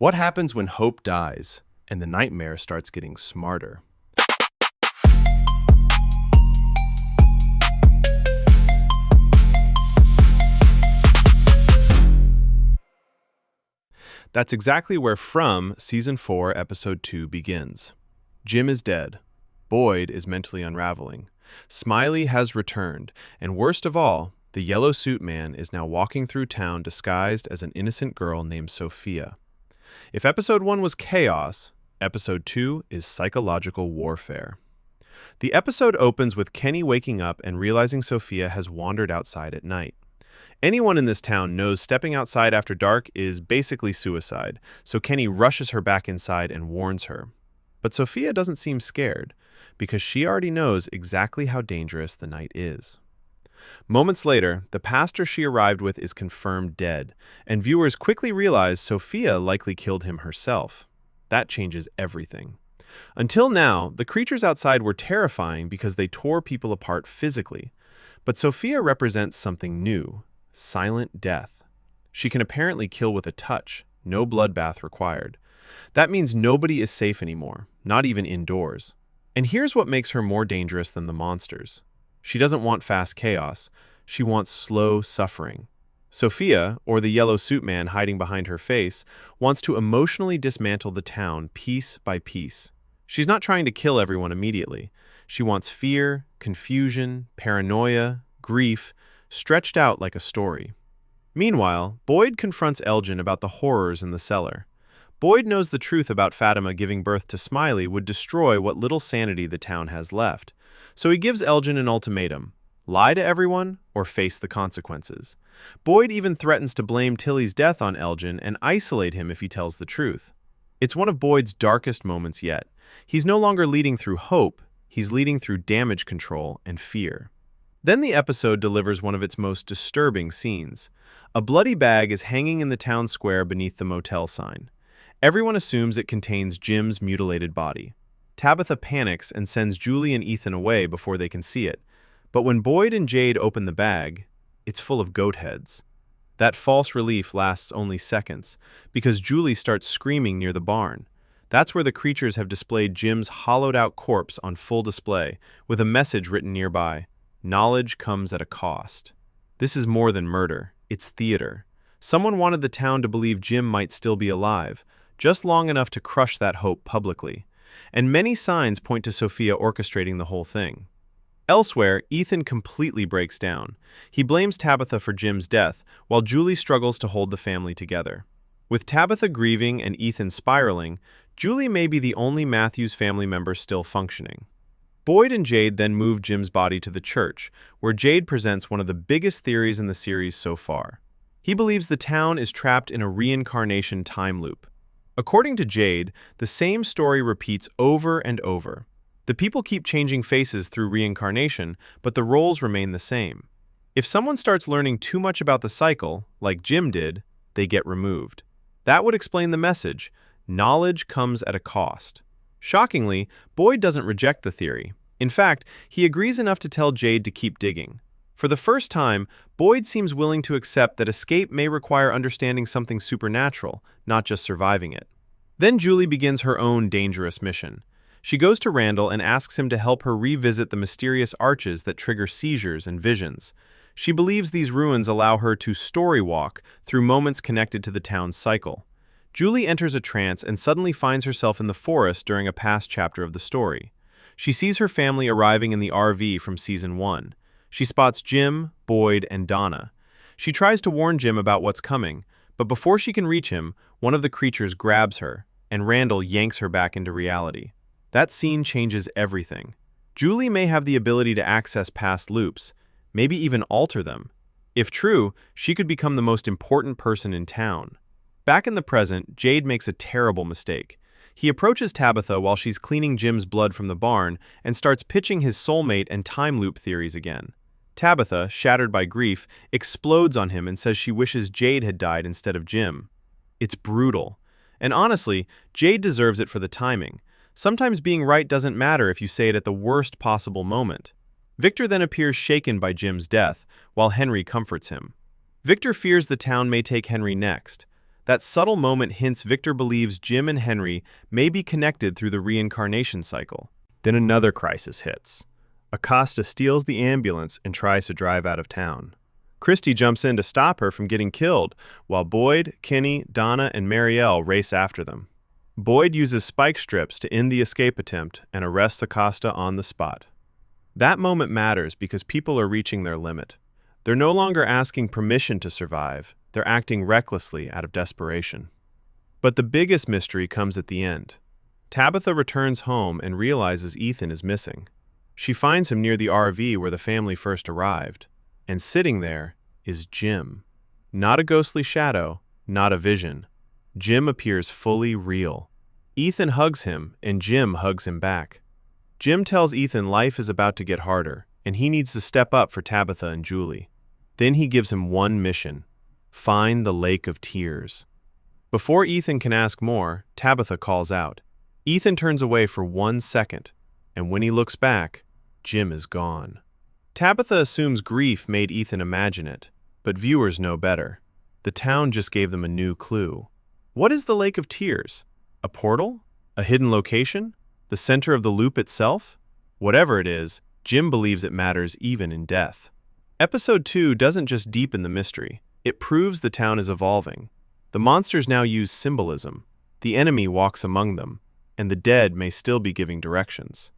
What happens when hope dies and the nightmare starts getting smarter? That's exactly where From Season 4, Episode 2 begins. Jim is dead. Boyd is mentally unraveling. Smiley has returned, and worst of all, the yellow suit man is now walking through town disguised as an innocent girl named Sophia. If Episode 1 was chaos, Episode 2 is psychological warfare. The episode opens with Kenny waking up and realizing Sophia has wandered outside at night. Anyone in this town knows stepping outside after dark is basically suicide, so Kenny rushes her back inside and warns her. But Sophia doesn't seem scared, because she already knows exactly how dangerous the night is. Moments later, the pastor she arrived with is confirmed dead, and viewers quickly realize Sophia likely killed him herself. That changes everything. Until now, the creatures outside were terrifying because they tore people apart physically, but Sophia represents something new. Silent death. She can apparently kill with a touch, no bloodbath required. That means nobody is safe anymore, not even indoors. And here's what makes her more dangerous than the monsters. She doesn't want fast chaos, she wants slow suffering. Sophia, or the yellow suit man hiding behind her face, wants to emotionally dismantle the town piece by piece. She's not trying to kill everyone immediately. She wants fear, confusion, paranoia, grief, stretched out like a story. Meanwhile, Boyd confronts Elgin about the horrors in the cellar. Boyd knows the truth about Fatima giving birth to Smiley would destroy what little sanity the town has left. So he gives Elgin an ultimatum: lie to everyone or face the consequences. Boyd even threatens to blame Tilly's death on Elgin and isolate him if he tells the truth. It's one of Boyd's darkest moments yet. He's no longer leading through hope, he's leading through damage control and fear. Then the episode delivers one of its most disturbing scenes. A bloody bag is hanging in the town square beneath the motel sign. Everyone assumes it contains Jim's mutilated body. Tabitha panics and sends Julie and Ethan away before they can see it. But when Boyd and Jade open the bag, it's full of goat heads. That false relief lasts only seconds, because Julie starts screaming near the barn. That's where the creatures have displayed Jim's hollowed-out corpse on full display, with a message written nearby: knowledge comes at a cost. This is more than murder, it's theater. Someone wanted the town to believe Jim might still be alive, just long enough to crush that hope publicly. And many signs point to Sophia orchestrating the whole thing. Elsewhere, Ethan completely breaks down. He blames Tabitha for Jim's death, while Julie struggles to hold the family together. With Tabitha grieving and Ethan spiraling, Julie may be the only Matthews family member still functioning. Boyd and Jade then move Jim's body to the church, where Jade presents one of the biggest theories in the series so far. He believes the town is trapped in a reincarnation time loop. According to Jade, the same story repeats over and over. The people keep changing faces through reincarnation, but the roles remain the same. If someone starts learning too much about the cycle, like Jim did, they get removed. That would explain the message: knowledge comes at a cost. Shockingly, Boyd doesn't reject the theory. In fact, he agrees enough to tell Jade to keep digging. For the first time, Boyd seems willing to accept that escape may require understanding something supernatural, not just surviving it. Then Julie begins her own dangerous mission. She goes to Randall and asks him to help her revisit the mysterious arches that trigger seizures and visions. She believes these ruins allow her to story walk through moments connected to the town's cycle. Julie enters a trance and suddenly finds herself in the forest during a past chapter of the story. She sees her family arriving in the RV from Season 1. She spots Jim, Boyd, and Donna. She tries to warn Jim about what's coming, but before she can reach him, one of the creatures grabs her, and Randall yanks her back into reality. That scene changes everything. Julie may have the ability to access past loops, maybe even alter them. If true, she could become the most important person in town. Back in the present, Jade makes a terrible mistake. He approaches Tabitha while she's cleaning Jim's blood from the barn and starts pitching his soulmate and time loop theories again. Tabitha, shattered by grief, explodes on him and says she wishes Jade had died instead of Jim. It's brutal. And honestly, Jade deserves it for the timing. Sometimes being right doesn't matter if you say it at the worst possible moment. Victor then appears shaken by Jim's death, while Henry comforts him. Victor fears the town may take Henry next. That subtle moment hints Victor believes Jim and Henry may be connected through the reincarnation cycle. Then another crisis hits. Acosta steals the ambulance and tries to drive out of town. Christy jumps in to stop her from getting killed, while Boyd, Kenny, Donna, and Marielle race after them. Boyd uses spike strips to end the escape attempt and arrests Acosta on the spot. That moment matters because people are reaching their limit. They're no longer asking permission to survive, they're acting recklessly out of desperation. But the biggest mystery comes at the end. Tabitha returns home and realizes Ethan is missing. She finds him near the RV where the family first arrived, and sitting there is Jim. Not a ghostly shadow, not a vision. Jim appears fully real. Ethan hugs him, and Jim hugs him back. Jim tells Ethan life is about to get harder, and he needs to step up for Tabitha and Julie. Then he gives him one mission: find the Lake of Tears. Before Ethan can ask more, Tabitha calls out. Ethan turns away for 1 second, and when he looks back, Jim is gone. Tabitha assumes grief made Ethan imagine it, but viewers know better. The town just gave them a new clue. What is the Lake of Tears? A portal? A hidden location? The center of the loop itself? Whatever it is, Jim believes it matters even in death. Episode 2 doesn't just deepen the mystery, it proves the town is evolving. The monsters now use symbolism, the enemy walks among them, and the dead may still be giving directions.